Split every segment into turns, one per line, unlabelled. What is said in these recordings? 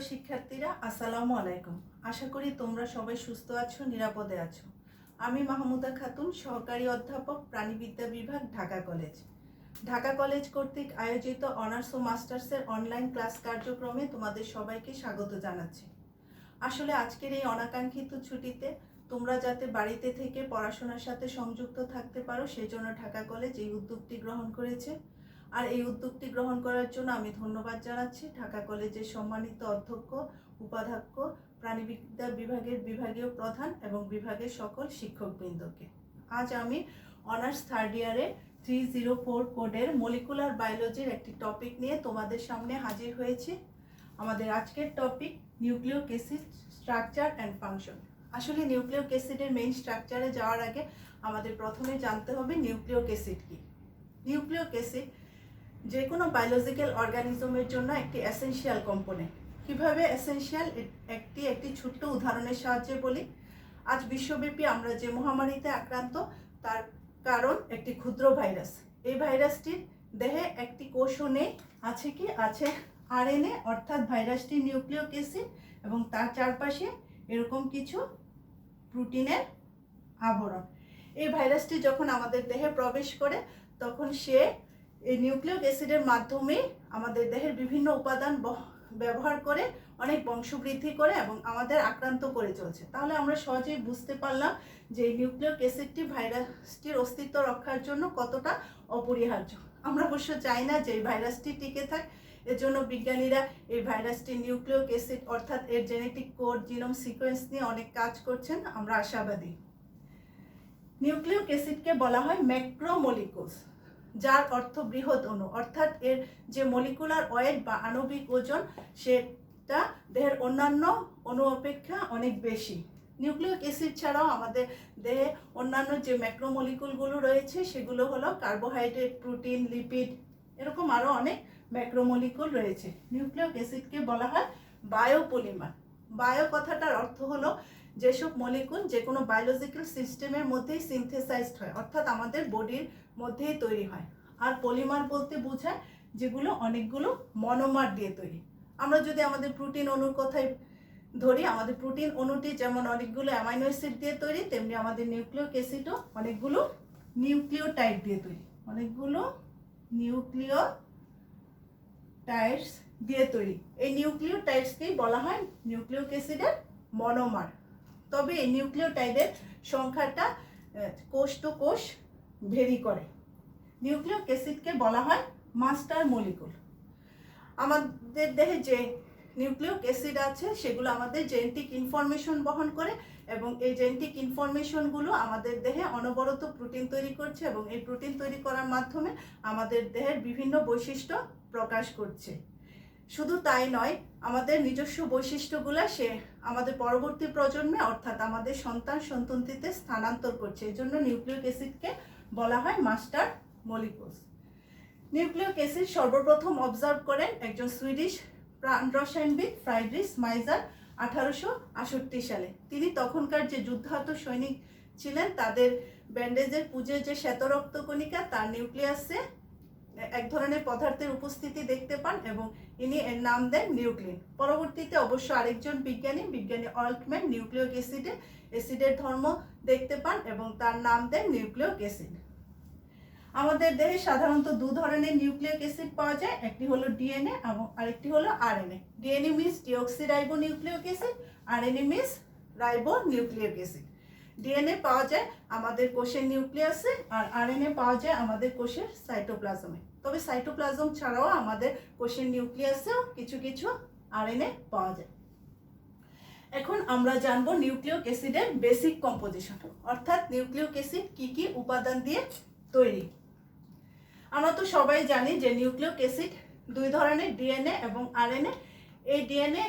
শিক্ষার্থীরা আসসালামু আলাইকুম। আশা করি তোমরা সবাই সুস্থ আছো, নিরাপদে আছো। আমি মাহমুদা খাতুন, সহকারী অধ্যাপক, প্রাণীবিদ্যা বিভাগ, ঢাকা কলেজ। ঢাকা কলেজ কর্তৃক আয়োজিত অনার্স ও মাস্টার্সের অনলাইন ক্লাস কার্যক্রমে তোমাদের সবাইকে স্বাগত জানাচ্ছি। আসলে আজকের এই অনাকাঙ্ক্ষিত ছুটিতে তোমরা যাতে বাড়িতে থেকে পড়াশোনার সাথে সংযুক্ত থাকতে পারো সেজন্য ঢাকা কলেজ এই উদ্যোগটি গ্রহণ করেছে। আর এই উদ্যোগটি গ্রহণ করার জন্য আমি ধন্যবাদ জানাচ্ছি ঢাকা কলেজের সম্মানিত অধ্যক্ষ, উপাধ্যক্ষ, প্রাণীবিদ্যা বিভাগের বিভাগীয় প্রধান এবং বিভাগের সকল শিক্ষকবৃন্দকে। আজ আমি অনার্স থার্ড ইয়ারে 304 কোডের মলিকুলার বায়োলজির একটি টপিক নিয়ে তোমাদের সামনে হাজির হয়েছি। আমাদের আজকের topic nucleic acid structure and function. আসলে নিউক্লিয়িক অ্যাসিডের মেইন স্ট্রাকচারে যাওয়ার আগে আমাদের প্রথমে জানতে হবে নিউক্লিয়িক অ্যাসিড কি। নিউক্লিয়িক অ্যাসিড যে কোনো বায়োলজিক্যাল অর্গানিজমের জন্য একটি এসেনশিয়াল কম্পোনেন্ট। কিভাবে এসেনশিয়াল একটি ছোট্ট উদাহরণের সাহায্যে বলি। আজ বিশ্বব্যাপী আমরা যে মহামারীতে আক্রান্ত তার কারণ একটি ক্ষুদ্র ভাইরাস। এই ভাইরাসটির দেহে একটি কোষও নেই, আছে কি আছে আরএনএ, অর্থাৎ ভাইরাসটির নিউক্লিয়িক অ্যাসিড এবং তার চারপাশে এরকম কিছু প্রোটিনের আবরণ। এই ভাইরাসটি যখন আমাদের দেহে প্রবেশ করে তখন সে এই নিউক্লিয়িক অ্যাসিডের মাধ্যমে আমাদের দেহের বিভিন্ন উপাদান ব্যবহার করে অনেক বংশবৃদ্ধি করে এবং আমাদের আক্রান্ত করে চলছে। তাহলে আমরা সহজেই বুঝতে পারলাম যে এই নিউক্লিয়িক অ্যাসিডটি ভাইরাসটির অস্তিত্ব রক্ষার জন্য কতটা অপরিহার্য। আমরা অবশ্য চাই না যে এই ভাইরাসটি টিকে থাক, এর জন্য বিজ্ঞানীরা এই ভাইরাসটির নিউক্লিয়িক অ্যাসিড অর্থাৎ এর জেনেটিক কোড, জিনোম সিকোয়েন্স নিয়ে অনেক কাজ করছেন, আমরা আশাবাদী। নিউক্লিয়িক অ্যাসিডকে বলা হয় ম্যাক্রোমলিকুলস, যার অর্থ বৃহৎ অণু, অর্থাৎ এর যে মলিকুলার ওয়েট বা আণবিক ওজন সেটা দেহের অন্যান্য অণু অপেক্ষা অনেক বেশি। নিউক্লিয়িক অ্যাসিড ছাড়াও আমাদের দেহে অন্যান্য যে ম্যাক্রোমলিকুলগুলো রয়েছে সেগুলো হলো কার্বোহাইড্রেট, প্রোটিন, লিপিড, এরকম আরও অনেক ম্যাক্রোমলিকুল রয়েছে। নিউক্লিয়িক অ্যাসিডকে বলা হয় বায়োপলিমার। বায়ো কথাটার অর্থ হলো যেসব মলিকুল যে কোনো বায়োলজিক্যাল সিস্টেমের মধ্যেই সিনথেসাইজড হয়, অর্থাৎ আমাদের বডির মধ্যেই তৈরি হয়। আর পলিমার বলতে বোঝায় যেগুলো অনেকগুলো মনোমার দিয়ে তৈরি। আমরা যদি আমাদের প্রোটিন অণুর কথাই ধরি, আমাদের প্রোটিন অণুটি যেমন অনেকগুলো অ্যামাইনো অ্যাসিড দিয়ে তৈরি, তেমনি আমাদের নিউক্লিয়িক অ্যাসিডও অনেকগুলো নিউক্লিওটাইড দিয়ে তৈরি, অনেকগুলো নিউক্লিওটাইডস দিয়ে তৈরি। এই নিউক্লিওটাইডসকেই বলা হয় নিউক্লিয়িক অ্যাসিডের মনোমার। তবে এই নিউক্লিওটাইডের সংখ্যাটা কোষ টু কোষ ভেরি করে। নিউক্লিয়িক অ্যাসিডকে বলা হয় মাস্টার মলিকুল। আমাদের দেহে যে নিউক্লিয়িক অ্যাসিড আছে সেগুলো আমাদের জেনেটিক ইনফরমেশন বহন করে এবং এই জেনেটিক ইনফরমেশনগুলো আমাদের দেহে অনবরত প্রোটিন তৈরি করছে এবং এই প্রোটিন তৈরি করার মাধ্যমে আমাদের দেহের বিভিন্ন বৈশিষ্ট্য প্রকাশ করছে। শুধু তাই নয়, আমাদের নিজস্ব বৈশিষ্ট্যগুলো সে আমাদের পরবর্তী প্রজন্মে অর্থাৎ আমাদের সন্তান সন্ততিতে স্থানান্তর করছে। এজন্য নিউক্লিয়িক অ্যাসিডকে বলা হয় মাস্টার মলিকুলস। নিউক্লিয়িক অ্যাসিড সর্বপ্রথম অবজার্ভ করেন একজন সুইডিশ প্রাণরসায়নবিদ ফ্রাইডরিশ মাইজার 1868 সালে। তিনি তখনকার যে যুদ্ধাহত সৈনিক ছিলেন তাদের ব্যান্ডেজের পুঁজে যে শ্বেতরক্তকণিকা তার নিউক্লিয়াসে এক ধরনের পদার্থের উপস্থিতি দেখতে পান এবং ইনি এর নাম দেন নিউক্লিন। পরবর্তীতে অবশ্য আরেকজন বিজ্ঞানী অল্টম্যান নিউক্লিয়িক অ্যাসিডের ধর্ম দেখতে পান এবং তার নাম দেন নিউক্লিয়িক অ্যাসিড। আমাদের দেহে সাধারণত দু ধরনের নিউক্লিয়িক অ্যাসিড পাওয়া যায়, একটি হলো ডিএনএ এবং আরেকটি হলো RNA. DNA means deoxyribo nucleic acid, RNA means ribo nucleic acid. DNA পাওয়া যায় আমাদের কোষের নিউক্লিয়াসে আর আরএনএ পাওয়া যায় আমাদের কোষের সাইটোপ্লাজমে। তবে সাইটোপ্লাজম ছাড়াও আমাদের কোষের নিউক্লিয়াসেও কিছু কিছু আরএনএ পাওয়া যায়। এখন আমরা জানবো নিউক্লিয়িক অ্যাসিডের বেসিক কম্পোজিশন, অর্থাৎ নিউক্লিয়িক অ্যাসিড কি কি উপাদান দিয়ে তৈরি। আমরা তো সবাই জানি যে নিউক্লিয়িক অ্যাসিড দুই ধরনের, ডিএনএ এবং আরএনএ। এই ডিএনএ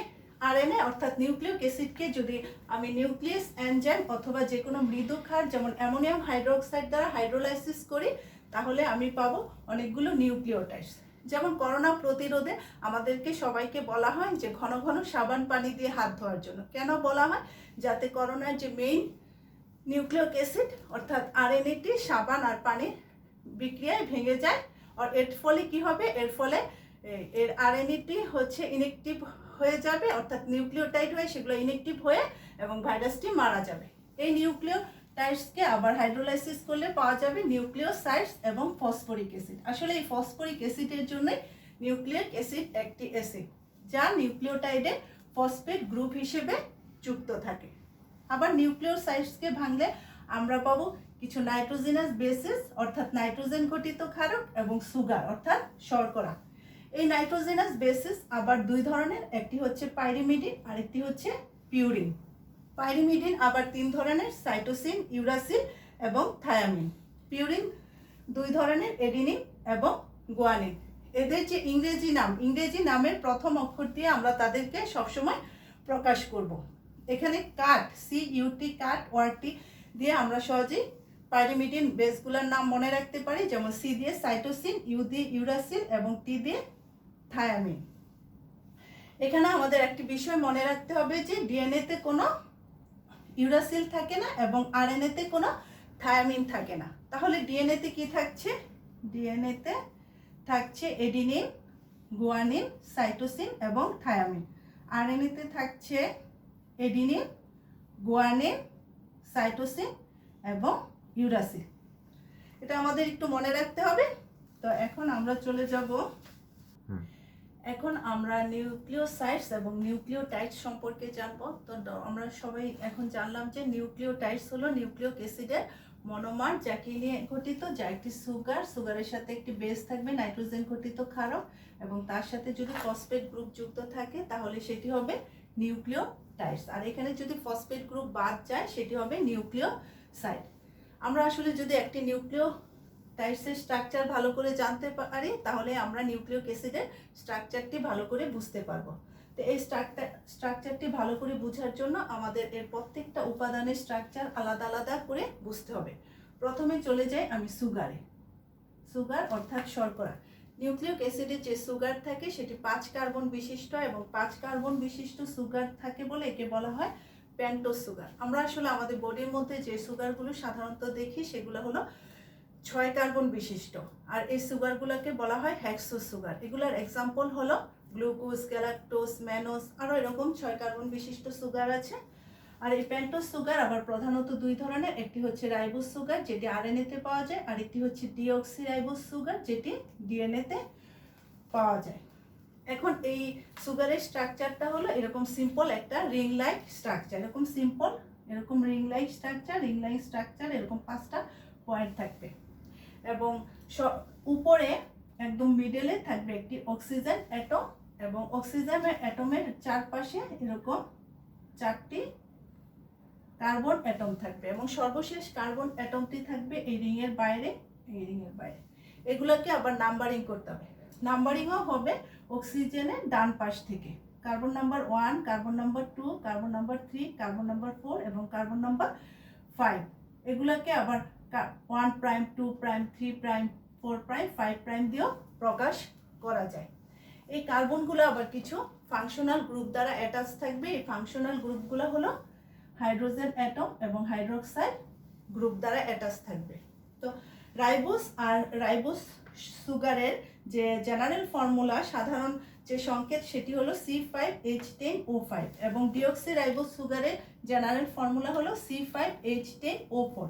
আরএনএ অর্থাৎ নিউক্লিয়িক অ্যাসিডকে যদি আমি নিউক্লিয়াস এনজাইম অথবা যে কোনো মৃদু ক্ষার যেমন অ্যামোনিয়াম হাইড্রোক্সাইড দ্বারা হাইড্রোলাইসিস করি তাহলে আমি পাবো অনেকগুলো নিউক্লিওটাইডস। যেমন করোনা প্রতিরোধে আমাদেরকে সবাইকে বলা হয় যে ঘন ঘন সাবান পানি দিয়ে হাত ধোয়ার জন্য। কেন বলা হয়? যাতে করোনার যে মেইন নিউক্লিয়িক অ্যাসিড অর্থাৎ আরএনএটি সাবান আর পানির বিক্রিয়ায় ভেঙে যায়। আর এর ফলে কি হবে? এর ফলে এর আরএনএটি হচ্ছে ইনঅ্যাক্টিভ হয়ে যাবে, অর্থাৎ নিউক্লিওটাইড হয়ে সেগুলো ইনঅ্যাক্টিভ হয়ে এবং ভাইরাসটি মারা যাবে। এই নিউক্লিওটাইডসকে আবার হাইড্রোলাইসিস করলে পাওয়া যাবে নিউক্লিওসাইডস এবং ফসফরিক অ্যাসিড। আসলে এই ফসফরিক অ্যাসিডের জন্যই নিউক্লিক অ্যাসিড একটি অ্যাসিড যা নিউক্লিওটাইডে ফসফেট গ্রুপ হিসেবে যুক্ত থাকে। আবার নিউক্লিওসাইডসকে ভাঙলে আমরা পাবো কিছু নাইট্রোজেনাস বেসেস অর্থাৎ নাইট্রোজেন ঘটিত ক্ষারক এবং সুগার অর্থাৎ শর্করা। এই নাইট্রোজেনাস বেসেস আবার দুই ধরনের, একটি হচ্ছে পাইরিমিডিন আর একটি হচ্ছে পিউরিন। পাইরিমিডিন আবার তিন ধরনের, সাইটোসিন, ইউরাসিল এবং থায়ামিন। পিউরিন দুই ধরনের, এডিনিন এবং গুয়ানিন। এদের যে ইংরেজি নামের প্রথম অক্ষর দিয়ে আমরা তাদেরকে সবসময় প্রকাশ করব। এখানে কাট, CUT কাট ওয়ার্ডটি দিয়ে আমরা সহজেই পাইরিমিডিন বেসগুলোর নাম মনে রাখতে পারি, যেমন C দিয়ে সাইটোসিন, ইউ দিয়ে ইউরাসিল এবং টি দিয়ে থায়ামিন। এখানে আমাদের একটি বিষয় মনে রাখতে হবে যে ডিএনএতে কোনো ইউরাসিল থাকে না এবং আরএনএতে কোনো থায়ামিন থাকে না। তাহলে ডিএনএতে কি থাকছে? ডিএনএতে থাকছে এডিনিন, গুয়ানিন, সাইটোসিন এবং থায়ামিন। আরএনএতে থাকছে এডিনিন, গুয়ানিন, সাইটোসিন এবং ইউরাসিল। এটা আমাদের একটু মনে রাখতে হবে। তো এখন আমরা চলে যাব, এখন আমরা নিউক্লিওসাইডস এবং নিউক্লিওটাইডস সম্পর্কে জানবো। তো আমরা সবাই এখন জানলাম যে নিউক্লিওটাইডস হলো নিউক্লিক অ্যাসিডের মনোমার যাকে নিয়ে গঠিত, যা একটি সুগারের সাথে একটি বেস থাকবে নাইট্রোজেন ঘটিত ক্ষারক এবং তার সাথে যদি ফসফেট গ্রুপ যুক্ত থাকে তাহলে সেটি হবে নিউক্লিওটাইডস। আর এখানে যদি ফসফেট গ্রুপ বাদ যায় সেটি হবে নিউক্লিওসাইড। আমরা আসলে যদি একটি নিউক্লিওটাইডসের স্ট্রাকচার ভালো করে জানতে পারি তাহলে আমরা নিউক্লিক অ্যাসিডের স্ট্রাকচারটি ভালো করে বুঝতে পারবো। তো এই স্ট্রাকচারটি ভালো করে বোঝার জন্য আমাদের এর প্রত্যেকটা উপাদানের স্ট্রাকচার আলাদা আলাদা করে বুঝতে হবে। প্রথমে চলে যাই আমি সুগার অর্থাৎ শর্করা। নিউক্লিক অ্যাসিডে যে সুগার থাকে সেটি 5 কার্বন বিশিষ্ট এবং 5 কার্বন বিশিষ্ট সুগার থাকে বলে একে বলা হয় পেন্টোজ সুগার। আমরা আসলে আমাদের বডির মধ্যে যে সুগারগুলো সাধারণত দেখি সেগুলো হলো 6 কার্বন বিশিষ্ট, আর এই সুগারগুলোকে বলা হয় হেক্সোজ সুগার। এগুলোর এক্সাম্পল হলো গ্লুকোজ, গ্যালাক্টোজ, ম্যানোজ, আরও এরকম 6 কার্বন বিশিষ্ট সুগার আছে। আর এই পেন্টোজ সুগার আবার প্রধানত দুই ধরনের, একটি হচ্ছে রাইবোজ সুগার যেটি আরএনএতে পাওয়া যায়, আর একটি হচ্ছে ডিঅক্সি রাইবোজ সুগার যেটি ডিএনএতে পাওয়া যায়। এখন এই সুগারের স্ট্রাকচারটা হলো এরকম সিম্পল একটা রিং লাইক স্ট্রাকচার, এরকম সিম্পল এরকম রিং লাইক স্ট্রাকচার এরকম 5টা পয়েন্ট থাকবে এবং উপরে একদম মিডলে থাকবে একটি অক্সিজেন অ্যাটম এবং অক্সিজেন অ্যাটমের চারপাশে এরকম 4টি কার্বন অ্যাটম থাকবে এবং সর্বশেষ কার্বন অ্যাটমটি থাকবে এই রিংয়ের বাইরে। এগুলোকে আবার নাম্বারিং করতে হবে। নাম্বারিংও হবে অক্সিজেনের ডান পাশ থেকে, carbon number 1, carbon number 2, carbon number 3, carbon number 4 এবং কার্বন নাম্বার 5। এগুলোকে আবার 1 prime, 2 prime, 3 prime, 4 prime, 5 prime দিয়েও প্রকাশ করা যায়। এই কার্বনগুলো আবার কিছু ফাংশনাল গ্রুপ দ্বারা অ্যাটাচ থাকবে। এই ফাংশনাল গ্রুপগুলো হলো হাইড্রোজেন অ্যাটম এবং হাইড্রোক্সাইড গ্রুপ দ্বারা অ্যাটাচ থাকবে। তো রাইবোজ সুগারের যে জেনারেল ফর্মুলা, সাধারণ যে সংকেত সেটি হলো C5H10O5 এবং ডিঅক্সি রাইবোজ সুগারের জেনারেল ফর্মুলা হলো C5H10O4।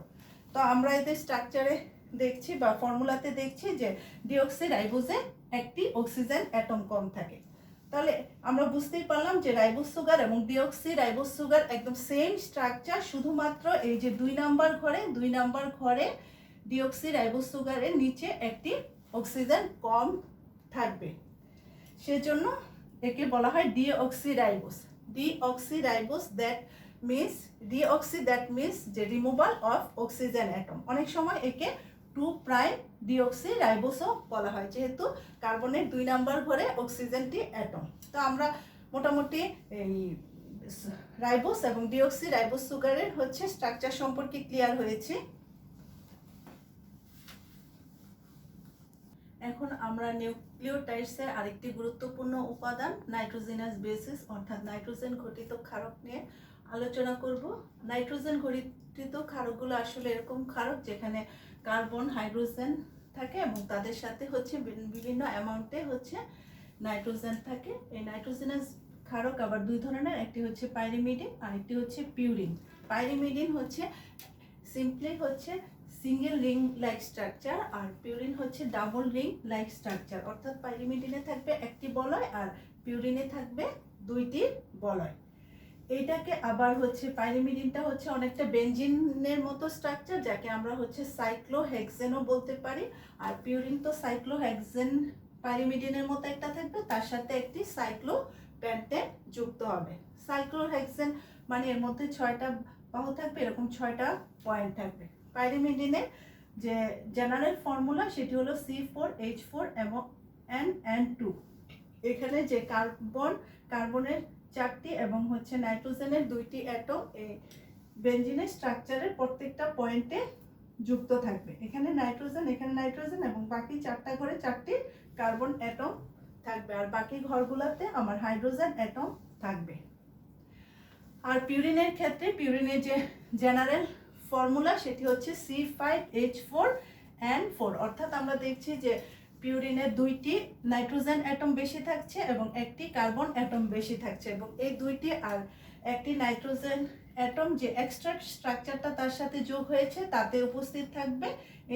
তো আমরা এদের স্ট্রাকচারে দেখছি বা ফর্মুলাতে দেখছি যে ডিঅক্সি রাইবোজে একটি অক্সিজেন অ্যাটম কম থাকে। তাহলে আমরা বুঝতেই পারলাম যে রাইবোজ সুগার এবং ডিঅক্সি রাইবোজ সুগার একদম সেম স্ট্রাকচার, শুধুমাত্র এই যে 2 নাম্বার ঘরে ডিঅক্সি রাইবোজ সুগারের নিচে একটি অক্সিজেন কম থাকবে, সেজন্য একে বলা হয় ডিঅক্সি রাইবোজ। দ্যাট মিনস যে রিমুভাল অফ অক্সিজেন অ্যাটম। অনেক সময় একে 2 প্রাইম ডিঅক্সি রাইবোজও বলা হয়, যেহেতু কার্বনের 2 নাম্বার ঘরে অক্সিজেনটি অ্যাটম। তো আমরা মোটামুটি এই রাইবোজ এবং ডিঅক্সি রাইবোজ সুগারের হচ্ছে স্ট্রাকচার সম্পর্কে ক্লিয়ার হয়েছে। এখন আমরা নিউক্লিওটাইডসের আরেকটি গুরুত্বপূর্ণ উপাদান নাইট্রোজেনাস বেসিস অর্থাৎ নাইট্রোজেন ঘটিত ক্ষারক নিয়ে আলোচনা করব। নাইট্রোজেন ঘটিত ক্ষারকগুলো আসলে এরকম ক্ষারক যেখানে কার্বন, হাইড্রোজেন থাকে এবং তাদের সাথে হচ্ছে বিভিন্ন অ্যামাউন্টে হচ্ছে নাইট্রোজেন থাকে। এই নাইট্রোজেনাস ক্ষারক আবার দুই ধরনের, একটি হচ্ছে পাইরিমিডিন আর একটি হচ্ছে পিউরিন। পাইরিমিডিন হচ্ছে সিম্পলি হচ্ছে সিঙ্গেল রিং লাইক স্ট্রাকচার, আর পিউরিন হচ্ছে ডাবল রিং লাইক স্ট্রাকচার। অর্থাৎ পাইরিমিডিনে থাকবে একটি বলয় আর পিউরিনে থাকবে দুইটি বলয়। এইটাকে আবার হচ্ছে পাইরিমিডিনটা হচ্ছে অনেকটা বেনজিনের মতো স্ট্রাকচার, যাকে আমরা হচ্ছে সাইক্লোহেক্সেনও বলতে পারি। আর পিউরিন তো সাইক্লোহেক্সেন পাইরিমিডিনের মতো একটা থাকবে, তার সাথে একটি সাইক্লোপেন্টেন যুক্ত হবে। সাইক্লোহেক্সেন মানে এর মধ্যে 6টা বাহু থাকবে, এরকম 6টা পয়েন্ট থাকবে। পাইরিমিডিনের যে জেনারেল ফর্মুলা সেটি হলো C4H4 এবং N2। এখানে যে কার্বনের 4টি এবং হচ্ছে নাইট্রোজেনের 2টি অ্যাটম এই বেনজিনের স্ট্রাকচারের প্রত্যেকটা পয়েন্টে যুক্ত থাকবে। এখানে নাইট্রোজেন এবং বাকি 4টা ঘরে 4টি কার্বন অ্যাটম থাকবে, আর বাকি ঘরগুলোতে আমার হাইড্রোজেন অ্যাটম থাকবে। আর পিউরিনের ক্ষেত্রে পিউরিনের যে জেনারেল ফর্মুলা সেটি হচ্ছে C5H4N4। অর্থাৎ আমরা দেখছি যে পিউরিনে 2টি নাইট্রোজেন অ্যাটম বেশি থাকছে এবং একটি কার্বন অ্যাটম বেশি থাকছে, এবং এই 2টি আর একটি নাইট্রোজেন অ্যাটম যে এক্সট্রা স্ট্রাকচারটা তার সাথে যোগ হয়েছে তাতে উপস্থিত থাকবে।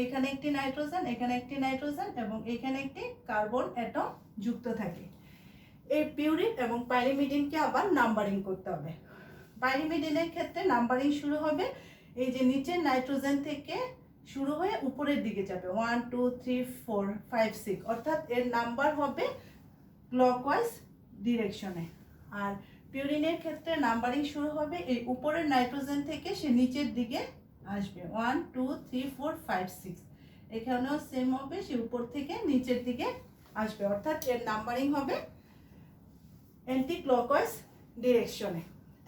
এখানে একটি নাইট্রোজেন, এখানে একটি নাইট্রোজেন এবং এখানে একটি কার্বন অ্যাটম যুক্ত থাকে। এই পিউরিন এবং পাইরিমিডিনকে আবার নাম্বারিং করতে হবে। পাইরিমিডিনের ক্ষেত্রে নাম্বারিং শুরু হবে এই যে নিচের নাইট্রোজেন থেকে শুরু হয়ে উপরের দিকে যাবে 1 2 3 4 5 6, অর্থাৎ এর নাম্বার হবে ক্লকওয়াইজ ডিরেকশনে। আর পিউরিনের ক্ষেত্রে নাম্বারিং শুরু হবে এই উপরের নাইট্রোজেন থেকে সে নিচের দিকে আসবে 1 2 3 4 5 6। এখানেও সেম হবে, সে উপর থেকে নিচের দিকে আসবে, অর্থাৎ এর নাম্বারিং হবে অ্যান্টি ক্লকওয়াইজ ডিরেকশনে।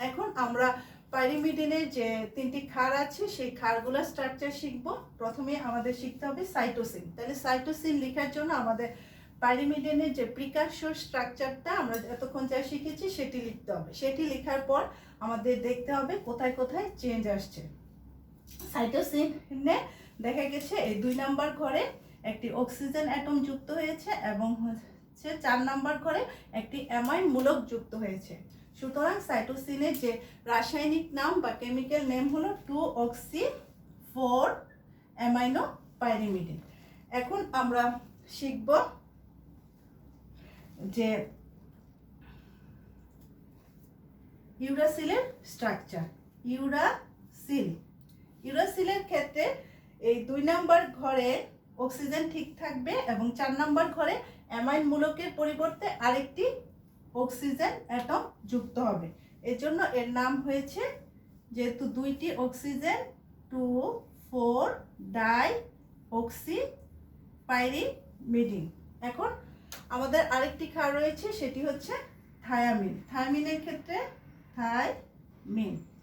এখন আমরা পাইরিমিডিনের যে 3টি ক্ষার আছে সেই ক্ষারগুলোর স্ট্রাকচার শিখব। প্রথমে আমাদের শিখতে হবে সাইটোসিন। তাহলে সাইটোসিন লেখার জন্য আমাদের পাইরিমিডিনের যে প্রিকারসর স্ট্রাকচারটা আমরা এতক্ষণ যা শিখেছি সেটি লিখতে হবে। সেটি লেখার পর আমাদের দেখতে হবে কোথায় কোথায় চেঞ্জ আসছে। সাইটোসিনে দেখা গেছে এই 2 নাম্বার ঘরে একটি অক্সিজেন অ্যাটম যুক্ত হয়েছে এবং হচ্ছে 4 নাম্বার ঘরে একটি অ্যামাইন মূলক যুক্ত হয়েছে। সুতরাং সাইটোসিনের যে রাসায়নিক নাম বা কেমিক্যাল নেম হলো 2-oxy-4-অ্যামাইনো পাইরিমিডিন। এখন আমরা শিখব যে ইউরাসিলের স্ট্রাকচার। ইউরাসিলের ক্ষেত্রে এই 2 নাম্বার ঘরে অক্সিজেন ঠিক থাকবে এবং 4 নাম্বার ঘরে অ্যামাইন মূলকের পরিবর্তে আরেকটি অক্সিজেন অ্যাটম যুক্ত হবে। এজন্য এর নাম হয়েছে, যেহেতু 2টি অক্সিজেন 2,4-ডাইঅক্সি পাইরিমিডিন। এখন আমাদের আরেকটি ক্ষার রয়েছে সেটি হচ্ছে থায়ামিন। থায়ামিনের ক্ষেত্রে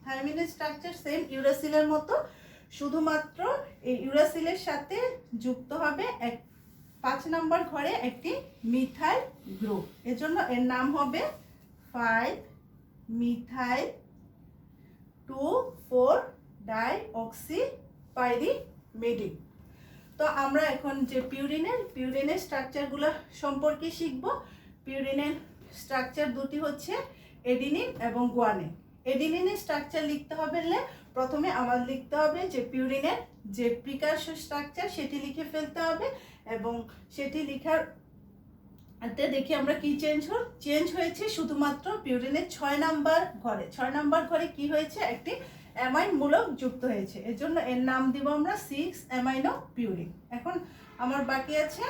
থায়ামিনের স্ট্রাকচার সেম ইউরাসিলের মতো, শুধুমাত্র এই ইউরাসিলের সাথে যুক্ত হবে 5 নাম্বার ঘরে একটি মিথাইল গ্রুপ। এজন্য এর নাম হবে 5-methyl-2,4-ডাইঅক্সি পাইরিমিডিন। তো আমরা এখন যে পিউরিনের স্ট্রাকচারগুলো সম্পর্কে শিখব। পিউরিনের স্ট্রাকচার 2টি হচ্ছে এডিনিন এবং গুয়ানিন। এডিনিনের স্ট্রাকচার লিখতে হবে প্রথমে আমার লিখতে হবে যে পিউরিনের যে প্রিকারসর স্ট্রাকচার সেটি লিখে ফেলতে হবে, এবং সেটি লেখার দেখি আমরা কি চেঞ্জ হয়েছে শুধুমাত্র পিউরিনের 6 নাম্বার ঘরে কি হয়েছে, একটি অ্যামাইন মূলক যুক্ত হয়েছে। এজন্য এর নাম দিব আমরা 6-অ্যামাইনো পিউরিন। এখন আমার বাকি আছে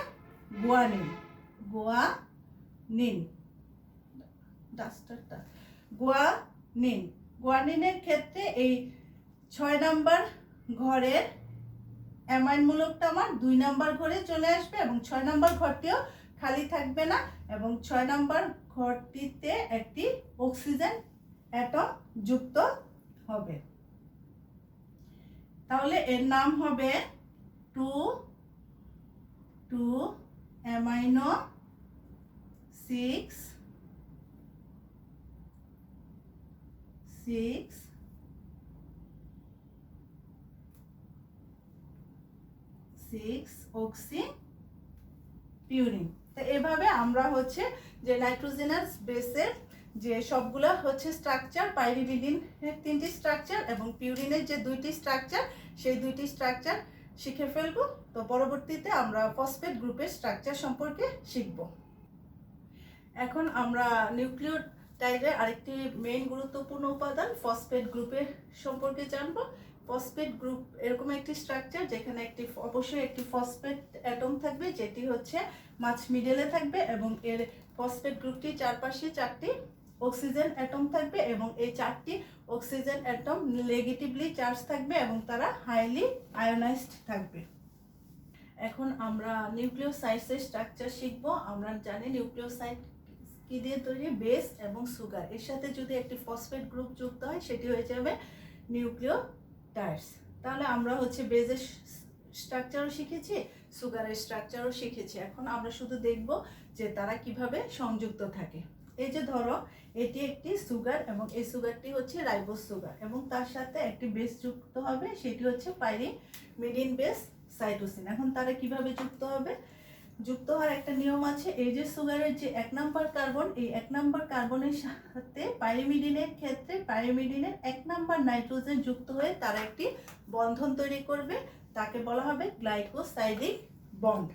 গুয়ানিনের ক্ষেত্রে এই 6 নাম্বার ঘরের অ্যামাইন মূলকটা আমার 2 নাম্বার ঘরে চলে আসবে এবং 6 নাম্বার ঘরটিও খালি থাকবে না, এবং 6 নাম্বার ঘরটিতে একটি অক্সিজেন অ্যাটম যুক্ত হবে। তাহলে এর নাম হবে 2,2-অ্যামাইনো 6-অক্সি পিউরিন। তো এভাবে আমরা হচ্ছে যে নাইট্রোজেনাস বেসের যে সবগুলা হচ্ছে স্ট্রাকচার, পাইরিমিডিনের 3টি স্ট্রাকচার এবং পিউরিনের যে 2টি স্ট্রাকচার, সেই 2টি স্ট্রাকচার শিখে ফেলবো। তো পরবর্তীতে আমরা ফসফেট গ্রুপের স্ট্রাকচার সম্পর্কে শিখব। এখন আমরা নিউক্লিওটাইডের আরেকটি মেইন গুরুত্বপূর্ণ উপাদান ফসফেট গ্রুপের সম্পর্কে জানবো। ফসফেট গ্রুপ এরকম একটি স্ট্রাকচার যেখানে অবশ্যই একটি ফসফেট অ্যাটম থাকবে, যেটি হচ্ছে মাঝ মিডলে থাকবে এবং এর ফসফেট গ্রুপটি চারপাশে 4টি অক্সিজেন অ্যাটম থাকবে এবং এই 4টি অক্সিজেন অ্যাটম নেগেটিভলি চার্জ থাকবে এবং তারা হাইলি আয়োনাইজড থাকবে। এখন আমরা নিউক্লিওসাইডসের স্ট্রাকচার শিখব। আমরা জানি নিউক্লিওসাইড কি দিয়ে তৈরি, বেস এবং সুগার। এর সাথে যদি একটি ফসফেট গ্রুপ যুক্ত হয় সেটি হয়ে যাবে নিউক্লিওটাইডস। তাহলে আমরা হচ্ছে বেসের স্ট্রাকচারও শিখেছি, সুগারের স্ট্রাকচারও শিখেছি। এখন আমরা শুধু দেখব যে তারা কিভাবে সংযুক্ত থাকে। এই যে ধরো এটি একটি সুগার এবং এই সুগারটি হচ্ছে রাইবোজ সুগার এবং তার সাথে একটি বেস যুক্ত হবে, সেটি হচ্ছে পাইরিমিডিন বেস সাইটোসিন। এখন তারা কিভাবে যুক্ত হবে? যুক্ত হওয়ার একটা নিয়ম আছে। এই যে সুগারের যে 1 নাম্বার কার্বন, এই 1 নাম্বার কার্বনের সাথে পাইরিমিডিনের ক্ষেত্রে পাইরিমিডিনের 1 নাম্বার নাইট্রোজেন যুক্ত হয়ে তারা একটি বন্ধন তৈরি করবে, তাকে বলা হবে গ্লাইকোসাইডিক বন্ড।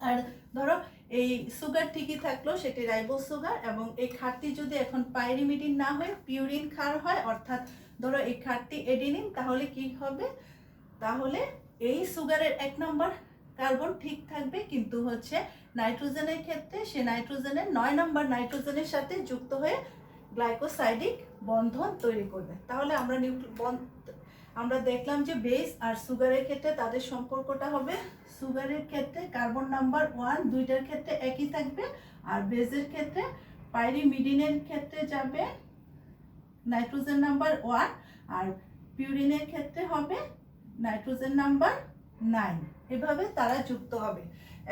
আর ধরো এই সুগার ঠিকই থাকলো, সেটি রাইবোজ সুগার এবং এই ক্ষারটি যদি এখন পাইরিমিডিন না হয়ে পিউরিন ক্ষার হয়, অর্থাৎ ধরো এই ক্ষারটি এডিনিন, তাহলে কি হবে? তাহলে এই সুগারের 1 নম্বর কার্বন ঠিক থাকবে, কিন্তু হচ্ছে নাইট্রোজেনের ক্ষেত্রে সে নাইট্রোজেনের 9 নম্বর নাইট্রোজেনের সাথে যুক্ত হয়ে গ্লাইকোসাইডিক বন্ধন তৈরি করবে। তাহলে আমরা দেখলাম যে বেস আর সুগারের ক্ষেত্রে তাদের সম্পর্কটা হবে, সুগারের ক্ষেত্রে কার্বন নাম্বার 1 দুইটার ক্ষেত্রে একই থাকবে, আর বেসের ক্ষেত্রে পাইরিমিডিনের ক্ষেত্রে যাবে নাইট্রোজেন নাম্বার 1 আর পিউরিনের ক্ষেত্রে হবে নাইট্রোজেন নাম্বার 9। এভাবে তারা যুক্ত হবে।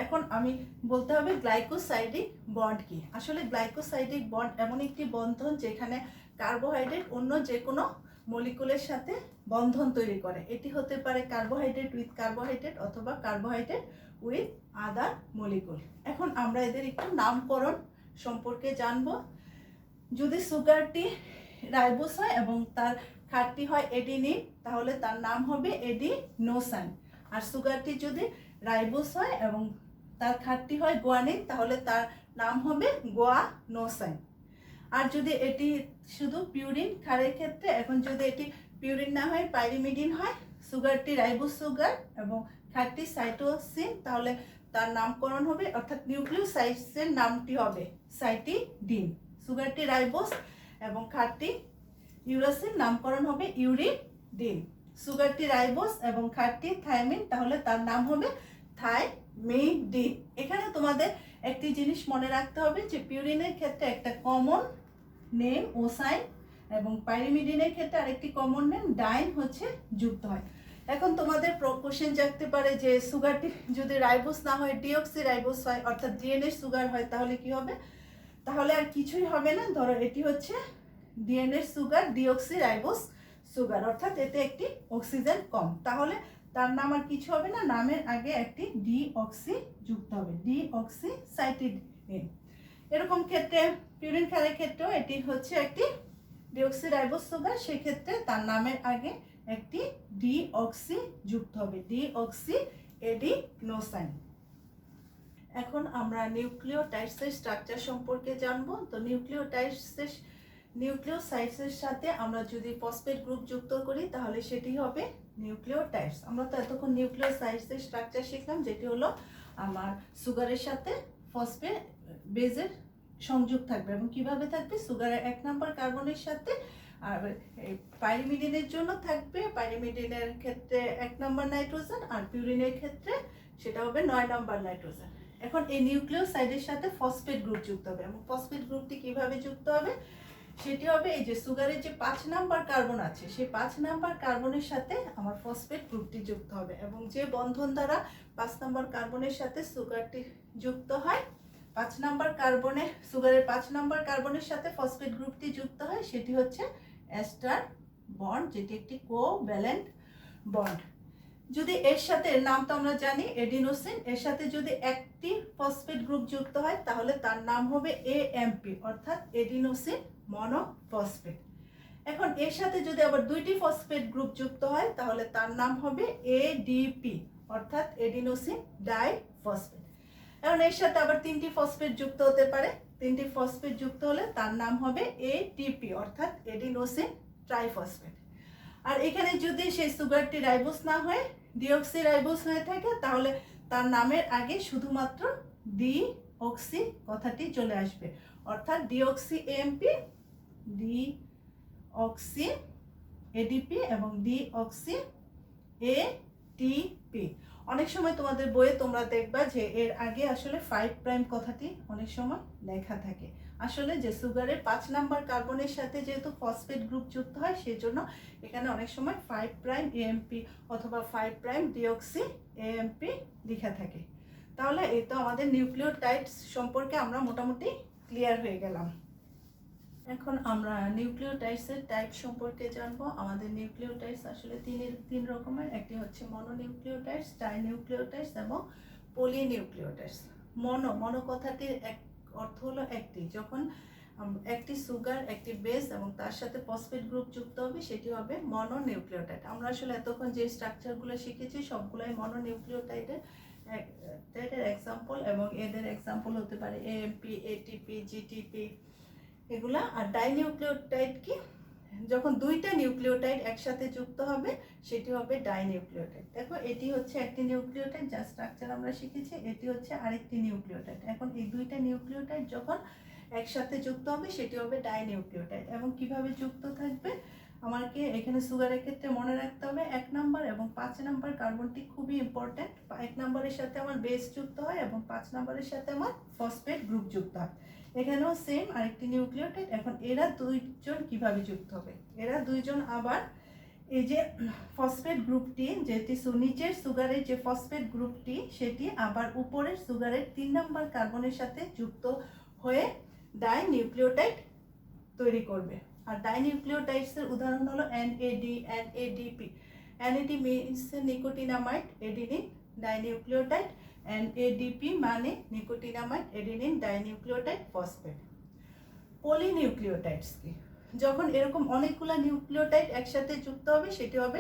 এখন আমি বলতে হবে গ্লাইকোসাইডিক বন্ড কি। আসলে গ্লাইকোসাইডিক বন্ড এমন একটি বন্ধন যেখানে কার্বোহাইড্রেট অন্য যে কোনো মলিকুলের সাথে বন্ধন তৈরি করে। এটি হতে পারে কার্বোহাইড্রেট উইথ কার্বোহাইড্রেট অথবা কার্বোহাইড্রেট উইথ আদার মলিকুল। এখন আমরা এদের একটু নামকরণ সম্পর্কে জানব। যদি সুগারটি রাইবোজ হয় এবং তার ক্ষারটি হয় এডিনিন, তাহলে তার নাম হবে এডিনোসাইন। আর সুগারটি যদি রাইবোজ হয় এবং তার ক্ষারটি হয় গুয়ানিন, তাহলে তার নাম হবে গুয়ানোসাইন। আর যদি এটি শুধু পিউরিন ক্ষারের ক্ষেত্রে, এখন যদি এটি পিউরিন না হয় পাইরিমিডিন হয়, সুগারটি রাইবোজ সুগার এবং ক্ষারটি সাইটোসিন, তাহলে তার নামকরণ হবে, অর্থাৎ নিউক্লিওসাইডসের নামটি হবে সাইটিডিন। সুগারটি রাইবোজ এবং ক্ষারটি ইউরাসিন, নামকরণ হবে ইউরিডিন। সুগারটি রাইবোজ এবং ক্ষারটি থাইমিন, তাহলে তার নাম হবে থাইমিডিন। এখানে তোমাদের একটি জিনিস মনে রাখতে হবে যে পিউরিনের ক্ষেত্রে একটা কমন নেম ওসাইন এবং পাইরিমিডিনের ক্ষেত্রে আরেকটি কমন নেম ডাইন হচ্ছে যুক্ত হয়। এখন তোমাদের কোশ্চেন জাগতে পারে যে সুগারটি যদি রাইবোজ না হয় ডিঅক্সি রাইবোজ হয়, অর্থাৎ ডিএনএ সুগার হয়, তাহলে কি হবে? তাহলে আর কিছুই হবে না। ধরো এটি হচ্ছে DNA sugar deoxy ribose sugar, অর্থাৎ এতে একটি অক্সিজেন কম, তাহলে তার নাম আর কিছু হবে না, নামের আগে একটি ডিঅক্সি যুক্ত হবে, ডিঅক্সিসাইটিডিন। এরকম ক্ষেত্রে পিউরিন ক্ষারের ক্ষেত্রেও এটি হচ্ছে একটি ডিঅক্সি রাইবোজ সুগার, সেক্ষেত্রে তার নামের আগে একটি ডিঅক্সি যুক্ত হবে, ডিঅক্সি এডিনোসাইন। এখন আমরা নিউক্লিওটাইডসের স্ট্রাকচার সম্পর্কে জানবো। তো নিউক্লিওসাইডসের সাথে আমরা যদি ফসফেট গ্রুপ যুক্ত করি তাহলে সেটি হবে নিউক্লিওটাইডস। আমরা তো এতক্ষণ নিউক্লিওসাইডসের স্ট্রাকচার শিখলাম, যেটি হলো আমার সুগারের সাথে ফসফেট বেজের সংযোগ থাকবে এবং কিভাবে থাকবে, সুগারের 1 নাম্বার কার্বনের সাথে, আর পাইরিমিডিনের জন্য থাকবে পাইরিমিডিনের ক্ষেত্রে 1 নাম্বার নাইট্রোজেন আর পিউরিনের ক্ষেত্রে সেটা হবে 9 নাম্বার নাইট্রোজেন। এখন এই নিউক্লিওসাইডের সাথে ফসফেট গ্রুপ যুক্ত হবে এবং ফসফেট গ্রুপটি কিভাবে যুক্ত হবে, সেটি হবে এই যে সুগারের যে 5 নাম্বার কার্বন আছে, সেই 5 নাম্বার কার্বনের সাথে আমার ফসফেট গ্রুপটি যুক্ত হবে এবং যে বন্ধন দ্বারা 5 নাম্বার কার্বনের সাথে সুগারটি যুক্ত হয়, 5 নাম্বার কার্বনে সুগারের 5 নাম্বার কার্বনের সাথে ফসফেট গ্রুপটি যুক্ত হয়, সেটি হচ্ছে এস্টার বন্ড, যেটি একটি কোভ্যালেন্ট বন্ড। যদি এর সাথে নাম তো আমরা জানি এডিনোসিন, এর সাথে যদি একটি ফসফেট গ্রুপ যুক্ত হয় তাহলে তার নাম হবে এএমপি অর্থাৎ এডিনোসিন মনোফসফেট। এখন এর সাথে যদি আবার দুইটি ফসফেট গ্রুপ যুক্ত হয় তাহলে তার নাম হবে এডিপি অর্থাৎ এডিনোসিন ডাইফসফেট। এখন এর সাথে আবার তিনটি ফসফেট যুক্ত হতে পারে, তিনটি ফসফেট যুক্ত হলে তার নাম হবে এটিপি অর্থাৎ এডিনোসিন ট্রাইফসফেট। আর এখানে যদি সেই সুগারটি রাইবোজ না হয়ে ডিঅক্সি রাইবোজ হয়ে থাকে তাহলে তার নামের আগে শুধুমাত্র ডিঅক্সি কথাটি চলে আসবে অর্থাৎ ডিঅক্সি এএমপি, ডিঅক্সি এডিপি এবং ডিঅক্সি এটিপি। অনেক সময় তোমাদের বইয়ে তোমরা দেখবা যে এর আগে আসলে 5 প্রাইম কথাটি অনেক সময় লেখা থাকে। আসলে যে সুগারের 5 নাম্বার কার্বনের সাথে যেহেতু ফসফেট গ্রুপ যুক্ত হয় সেজন্য এখানে অনেক সময় 5 প্রাইম এএমপি অথবা 5 প্রাইম ডিঅক্সি এএমপি লেখা থাকে। তাহলে এই তো আমাদের নিউক্লিওটাইডস সম্পর্কে আমরা মোটামুটি ক্লিয়ার হয়ে গেলাম। এখন আমরা নিউক্লিওটাইডসের টাইপ সম্পর্কে জানবো। আমাদের নিউক্লিওটাইডস আসলে তিন রকমের, একটি হচ্ছে মনোনিউক্লিওটাইডস, ডাইনিউক্লিওটাইডস এবং পলিনিউক্লিওটাইডস। মনো কথাটির এক অর্থ হলো একটি, যখন একটি সুগার একটি বেস এবং তার সাথে ফসফেট গ্রুপ যুক্ত হবে সেটি হবে মনোনিউক্লিওটাইড। আমরা আসলে এতক্ষণ যে স্ট্রাকচারগুলো শিখেছি সবগুলাই মনোনিউক্লিওটাইডের এক্সাম্পল এবং এদের এক্সাম্পল হতে পারে এএমপি, এটিপি, জিটিপি এগুলা। আর ডাইনিউক্লিওটাইড কি, যখন দুইটা নিউক্লিওটাইড একসাথে যুক্ত হবে সেটি হবে ডাইনিউক্লিওটাইড। দেখো এটি হচ্ছে একটি নিউক্লিওটাইড যার স্ট্রাকচার আমরা শিখেছি, এটি হচ্ছে আরেকটি নিউক্লিওটাইড। এখন এই দুইটা নিউক্লিওটাইড যখন একসাথে যুক্ত হবে সেটি হবে ডাইনিউক্লিওটাইড। এবং কিভাবে যুক্ত থাকবে আমাকে এখানে সুগারের ক্ষেত্রে মনে রাখতে হবে 1 নাম্বার এবং 5 নাম্বার কার্বনটি খুবই ইম্পর্টেন্ট। 1 নাম্বারের সাথে আমার বেস যুক্ত হয় এবং 5 নাম্বারের সাথে আমার ফসফেট গ্রুপ যুক্ত হয়। এখানেও সেম আরেকটি নিউক্লিওটাইড। এখন এরা দুইজন কিভাবে যুক্ত হবে, এরা দুইজন আবার এই যে ফসফেট গ্রুপটি যেটি নিচের সুগারের যে ফসফেট গ্রুপটি সেটি আবার উপরের সুগারের 3 নাম্বার কার্বনের সাথে যুক্ত হয়ে ডাইনিউক্লিওটাইড তৈরি করবে। আর ডাইনিউক্লিওটাইডসের উদাহরণ হলো NAD, NADP. NAD means nicotinamide adenine dinucleotide, NADP মানে nicotinamide adenine dinucleotide phosphate. Polynucleotides কি, যখন এরকম অনেকগুলো নিউক্লিওটাইড একসাথে যুক্ত হবে সেটি হবে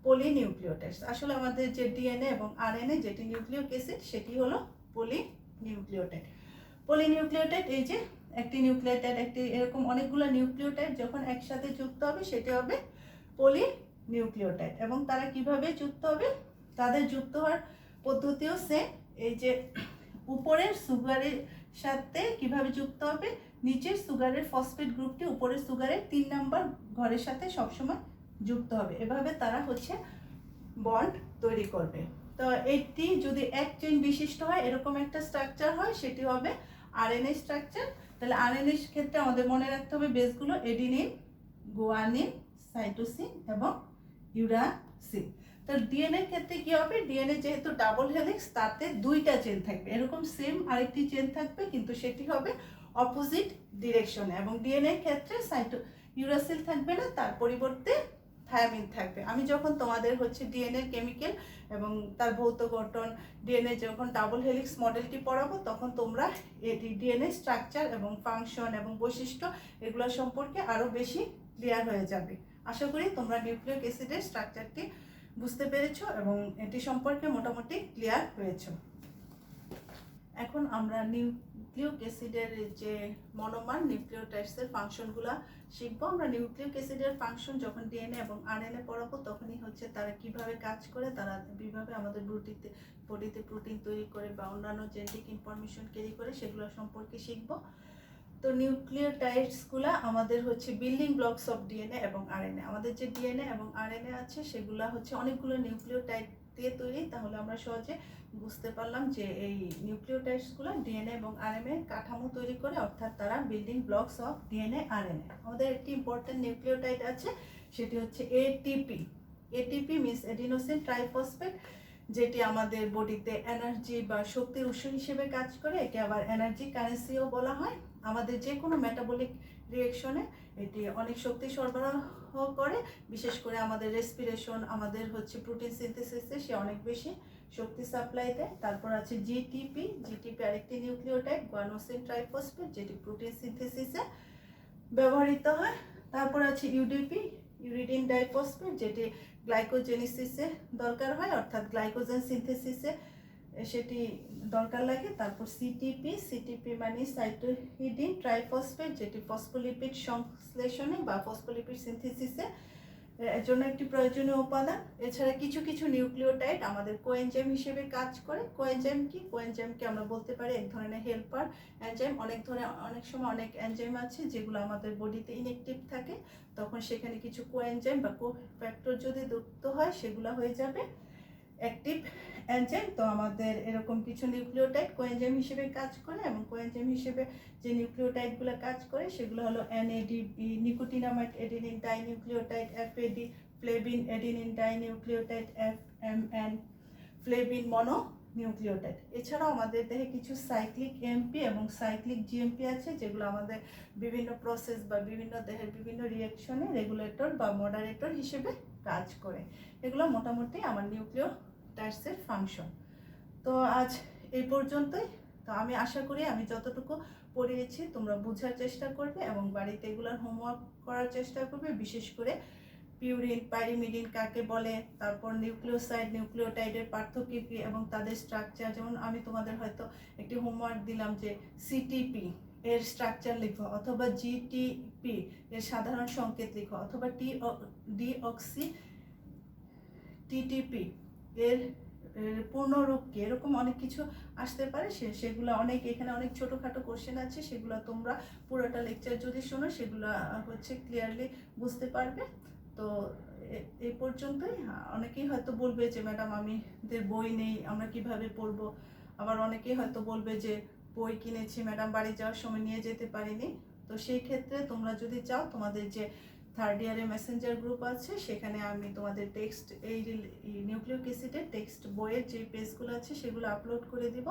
পলিনিউক্লিওটাইডস। আসলে আমাদের যে ডিএনএ এবং আরএনএ যেটি নিউক্লিয়িক অ্যাসিড সেটি হলো পলিনিউক্লিওটাইড। পলিনিউক্লিওটাইড এই যে একটি নিউক্লিওটাইড একটি এরকম অনেকগুলো নিউক্লিওটাইড যখন একসাথে যুক্ত হবে সেটি হবে পলিনিউক্লিওটাইড। এবং তারা কিভাবে যুক্ত হবে, তাদের যুক্ত হওয়ার পদ্ধতিও সেম। এই যে উপরের সুগারের সাথে কিভাবে যুক্ত হবে, নিচের সুগারের ফসফেট গ্রুপটি উপরের সুগারের 3 নাম্বার ঘরের সাথে সবসময় যুক্ত হবে। এভাবে তারা হচ্ছে বন্ড তৈরি করবে। তো এটি যদি এক চেইন বিশিষ্ট হয় এরকম একটা স্ট্রাকচার হয় সেটি হবে আরএনএ স্ট্রাকচার। তাহলে আরএনএ ক্ষেত্রে আমাদের মনে রাখতে হবে বেসগুলো এডিনিন, গুয়ানিন, সাইটোসিন এবং ইউরাসিন। তো ডিএনএ ক্ষেত্রে কি হবে, ডিএনএ যেহেতু ডাবল হেলিক্স তাতে দুইটা চেন থাকবে, এরকম সেম আরেকটি চেন থাকবে কিন্তু সেটি হবে অপোজিট ডিরেকশনে। এবং ডিএনএ ক্ষেত্রে ইউরাসিল থাকবে না, তার পরিবর্তে থায়ামিন থাকবে। আমি যখন তোমাদের হচ্ছে ডিএনএ কেমিক্যাল এবং তার ভৌত গঠন ডিএনএ যখন ডাবল হেলিক্স মডেলটি পড়াবো তখন তোমরা এটি ডিএনএ স্ট্রাকচার এবং ফাংশন এবং বৈশিষ্ট্য এগুলো সম্পর্কে আরও বেশি ক্লিয়ার হয়ে যাবে। আশা করি তোমরা নিউক্লিয়িক অ্যাসিডের স্ট্রাকচারটি বুঝতে পেরেছো এবং এটি সম্পর্কে মোটামুটি ক্লিয়ার হয়েছো। এখন আমরা নিউক্লিয়িক অ্যাসিডের যে মনোমার নিউক্লিওটাইডসের ফাংশনগুলো শিখবো। আমরা নিউক্লিয়িক অ্যাসিডের ফাংশন যখন ডিএনএ এবং আরএনএ পড়াবো তখনই হচ্ছে তারা কিভাবে কাজ করে, তারা কিভাবে আমাদের বডিতে প্রোটিন তৈরি করে বা অন্যান্য জেনেটিক ইনফরমেশন ক্যারি করে সেগুলো সম্পর্কে শিখবো। তো নিউক্লিওটাইডসগুলো আমাদের হচ্ছে বিল্ডিং ব্লকস অফ ডিএনএ এবং আরএনএ। আমাদের যে ডিএনএ এবং আরএনএ আছে সেগুলো হচ্ছে অনেকগুলো নিউক্লিওটাইড দিয়ে তৈরি। তাহলে আমরা সহজে বুঝতে পারলাম যে এই নিউক্লিওটাইডসগুলো ডিএনএ এবং আরএনএ কাঠামো তৈরি করে, অর্থাৎ তারা building blocks of DNA RNA. আমাদের একটি ইম্পর্টেন্ট নিউক্লিওটাইড আছে সেটি হচ্ছে ATP. ATP means adenosine triphosphate, যেটি আমাদের বডিতে এনার্জি বা শক্তির উৎস হিসেবে কাজ করে। একে আবার এনার্জি কারেন্সিও বলা হয়। আমাদের যে কোনো মেটাবলিক রিয়েকশনে এটি অনেক শক্তি সরবরাহ করে, বিশেষ করে আমাদের রেসপিরেশন, আমাদের হচ্ছে প্রোটিন সিনথেসিসে সে অনেক বেশি শক্তি সাপ্লাই দেয়। তারপর আছে জিটিপি, জিটিপি আরেকটি নিউক্লিওটাইড, গুয়ানোসিন ট্রাইফসফেট, যেটি প্রোটিন সিনথেসিসে ব্যবহৃত হয়। তারপর আছে ইউডিপি, ইউরিডিন ডাইফসফেট, যেটি গ্লাইকোজেনেসিসে দরকার হয়, অর্থাৎ গ্লাইকোজেন সিনথেসিসে সেটি দরকার লাগে। তারপর সিটিপি, সিটিপি মানে সাইটোহিডিন ট্রাইফসফেট, যেটি ফসফোলিপিড সংশ্লেষণে বা ফসফোলিপিড সিনথেসিসে এর জন্য একটি প্রয়োজনীয় উপাদান। এছাড়া কিছু কিছু নিউক্লিওটাইড আমাদের কোএনজাইম হিসেবে কাজ করে। কোএনজাইম কি? কোএনজাইমকে আমরা বলতে পারি এক ধরনের হেল্পার এনজাইম। অনেক সময় অনেক এনজাইম আছে যেগুলো আমাদের বডিতে ইনঅ্যাক্টিভ থাকে, তখন সেখানে কিছু কোএনজাইম বা কোফ্যাক্টর যদি যুক্ত হয় সেগুলো হয়ে যাবে অ্যাক্টিভ এনজাইম। তো আমাদের এরকম কিছু নিউক্লিওটাইড কোএনজাইম হিসেবে কাজ করে, এবং কোএনজাইম হিসেবে যে নিউক্লিওটাইডগুলো কাজ করে সেগুলো হলো NADP, nicotinamide adenine dinucleotide, FAD, flavin adenine dinucleotide, FMN, flavin mononucleotide. এছাড়াও আমাদের দেহে কিছু সাইক্লিক এমপি এবং সাইক্লিক জিএমপি আছে, যেগুলো আমাদের বিভিন্ন প্রসেস বা বিভিন্ন দেহের বিভিন্ন রিয়াকশনে রেগুলেটর বা মডারেটর হিসেবে কাজ করে। এগুলো মোটামুটি আমার নিউক্লিওটাইডসের ফাংশন। তো আজ এই পর্যন্তই। তো আমি আশা করি আমি যতটুকু পড়িয়েছি তোমরা বোঝার চেষ্টা করবে এবং বাড়িতে এগুলোর হোমওয়ার্ক করার চেষ্টা করবে। বিশেষ করে পিউরিন, পাইরিমিডিন কাকে বলে, তারপর নিউক্লিওসাইড, নিউক্লিওটাইডের পার্থক্য কী এবং তাদের স্ট্রাকচার। যেমন আমি তোমাদের হয়তো একটি হোমওয়ার্ক দিলাম যে সিটিপি এর স্ট্রাকচার লিখো, অথবা জিটিপি এর সাধারণ সংকেত লিখো, অথবা ডিঅক্সি টিটিপি এর পূর্ণরূপ কি, এরকম অনেক কিছু আসতে পারে। সেগুলো অনেক, এখানে অনেক ছোটোখাটো কোশ্চেন আছে, সেগুলো তোমরা পুরোটা লেকচার যদি শোনো সেগুলো হচ্ছে ক্লিয়ারলি বুঝতে পারবে। তো এই পর্যন্তই। অনেকেই হয়তো বলবে যে ম্যাডাম আমাদের বই নেই, আমরা কিভাবে পড়বো। আবার অনেকেই হয়তো বলবে যে বই কিনেছি ম্যাডাম, বাড়ি যাওয়ার সময় নিয়ে যেতে পারিনি। তো সেই ক্ষেত্রে তোমরা যদি চাও, তোমাদের যে থার্ড ইয়ারে মেসেঞ্জার গ্রুপ আছে, সেখানে আমি তোমাদের টেক্সট, এই নিউক্লিয়িক অ্যাসিডের টেক্সট বইয়ের যে পেজগুলো আছে সেগুলো আপলোড করে দিব।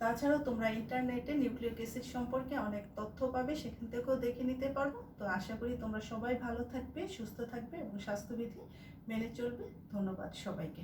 তাছাড়াও তোমরা ইন্টারনেটে নিউক্লিয়িক অ্যাসিড সম্পর্কে অনেক তথ্য পাবে, সেখান থেকেও দেখে নিতে পারবো। তো আশা করি তোমরা সবাই ভালো থাকবে, সুস্থ থাকবে এবং স্বাস্থ্যবিধি মেনে চলবে। ধন্যবাদ সবাইকে।